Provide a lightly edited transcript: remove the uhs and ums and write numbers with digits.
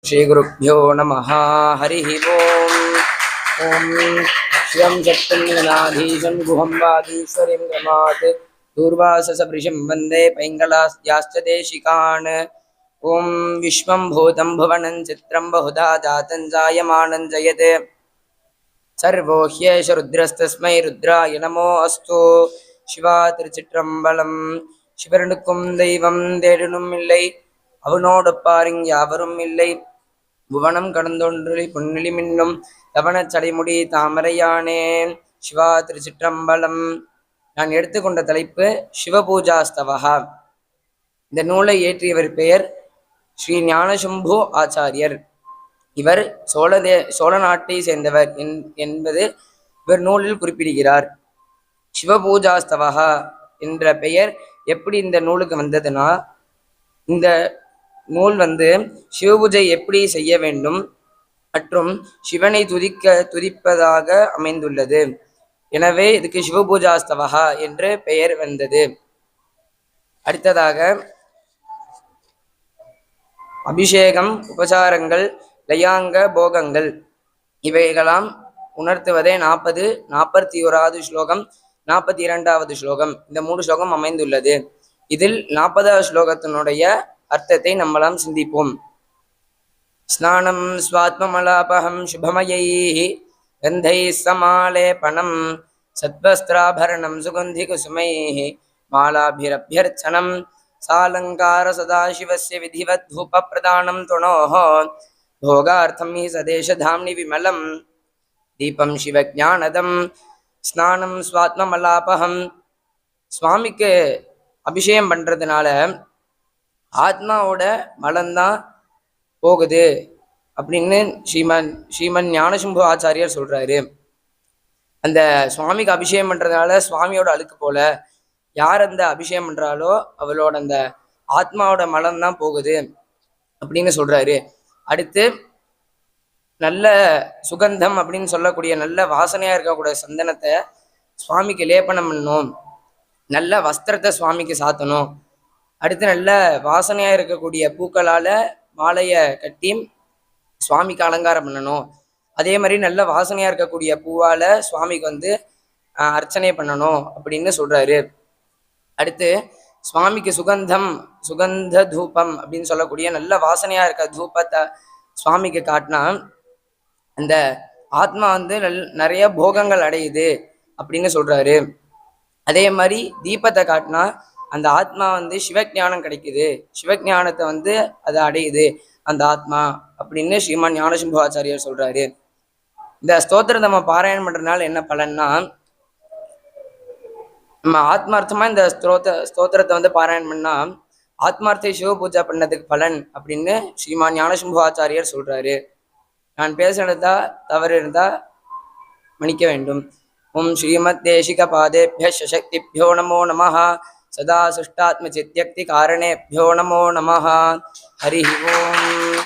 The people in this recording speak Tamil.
श्रीगुरुभ्यो नमः। हरिः ओम्। ॐ शिवं शक्तिं गणाधीशं गुहं वागीश्वरीं रमात् दूर्वाससदृशं वन्दे पैङ्गलास्याश्च देशिकान्। ॐ विश्वं भूतं भुवनं चित्रं बहुधा जातं जायमानं जयते सर्वो ह्येष रुद्रस्तस्मै रुद्राय नमो अस्तु। शिवा திருச்சிற்றம்பலம். சிவனுக்கும் தெய்வம் தேடனும் இல்லை, அவனோடொப்பாரிங் யாவரும் இல்லை. புவனம் கடந்தொன்றி பொன்னிலி மின்னும் தவணச் சடைமுடி தாமரையானேன். சிவா திருச்சிற்றம்பலம். நான் எடுத்துக்கொண்ட தலைப்பு சிவபூஜாஸ்தவா. இந்த நூலை இயற்றியவர் பெயர் ஸ்ரீ ஞானசம்பு ஆச்சாரியர். இவர் சோழ நாட்டை சேர்ந்தவர் என்பது இவர் நூலில் குறிப்பிடுகிறார். சிவபூஜாஸ்தவா என்ற பெயர் எப்படி இந்த நூலுக்கு வந்ததுன்னா, இந்த நூல் சிவபூஜை எப்படி செய்ய வேண்டும் மற்றும் சிவனை துதிப்பதாக அமைந்துள்ளது. எனவே இதுக்கு சிவபூஜாஸ்தவா என்று பெயர் வந்தது. அடுத்ததாக அபிஷேகம், உபசாரங்கள், லயாங்க போகங்கள் இவைகளாம் உணர்த்துவதே 40, 41வது ஸ்லோகம், 42வது ஸ்லோகம், இந்த 3 ஸ்லோகம் அமைந்துள்ளது. இதில் 40வது ஸ்லோகத்தினுடைய அர்த்தத்தை நம்மளாம் சிந்திப்போம். ஸ்நானம் ஸ்வாத்மமலாபகம் சுபமயைஹி கந்தைः சமாலேபனம் சத்வஸ்திராபரணம் சுகந்தி குசுமைஹி மாலாபிரபியர்ச்சனம் சாலங்கார சதாசிவஸ்ய விதிவத் தூப பிரதானம் துணோஹ போகார்த்தம் ஹி சதேஷதாம்னி விமலம் தீபம் சிவஜானதம். ஸ்நானம் ஸ்வாத்மமலாபகம், சுவாமிக்கு அபிஷேகம் பண்றதுனால ஆத்மாவோட மலம்தான் போகுது அப்படின்னு ஸ்ரீமன் ஞானசம்பு ஆச்சாரியர் சொல்றாரு. அந்த சுவாமிக்கு அபிஷேகம் பண்றதுனால சுவாமியோட அழுக்கு போல யார் அந்த அபிஷேகம் பண்றாலோ அவளோட அந்த ஆத்மாவோட மலம்தான் போகுது அப்படின்னு சொல்றாரு. அடுத்து நல்ல சுகந்தம் அப்படின்னு சொல்லக்கூடிய நல்ல வாசனையா இருக்கக்கூடிய சந்தனத்தை சுவாமிக்கு லேபனம் பண்ணணும், நல்ல வஸ்திரத்தை சுவாமிக்கு சாத்தணும். அடுத்து நல்ல வாசனையா இருக்கக்கூடிய பூக்களால மாலைய கட்டி சுவாமிக்கு அலங்காரம் பண்ணணும். அதே மாதிரி நல்ல வாசனையா இருக்கக்கூடிய பூவால சுவாமிக்கு அர்ச்சனை பண்ணணும் அப்படின்னு சொல்றாரு. அடுத்து சுவாமிக்கு சுகந்த தூபம் அப்படின்னு சொல்லக்கூடிய நல்ல வாசனையா இருக்க தூபத்தை சுவாமிக்கு காட்டினா அந்த ஆத்மா நிறைய போகங்கள் அடையுது அப்படின்னு சொல்றாரு. அதே மாதிரி தீபத்தை காட்டினா அந்த ஆத்மா சிவஞானம் கிடைக்குது, சிவஞானத்தை அதை அடையுது அந்த ஆத்மா அப்படின்னு ஸ்ரீமான் ஞானசம்பு ஆச்சாரியர் சொல்றாரு. இந்த ஸ்தோத்திரம் நம்ம பாராயணம் பண்றதுனால என்ன பலன்னா, நம்ம ஆத்மார்த்தமா இந்த ஸ்தோத்திரத்தை பாராயணம் பண்ணா ஆத்மார்த்த சிவ பூஜை பண்ணதுக்கு பலன் அப்படின்னு ஸ்ரீமான் ஞானசம்பு ஆச்சாரியர் சொல்றாரு. நான் பேசுனதா தவறு இருந்தா மன்னிக்க வேண்டும். ஓம் ஸ்ரீமத் தேசிக பாதேபிய சக்திபியோ நமோ நமः. சதா சுஷ்டாத்ம சித்யக்தி காரணேபியோ நமோ நமः. ஹரி ஓம்.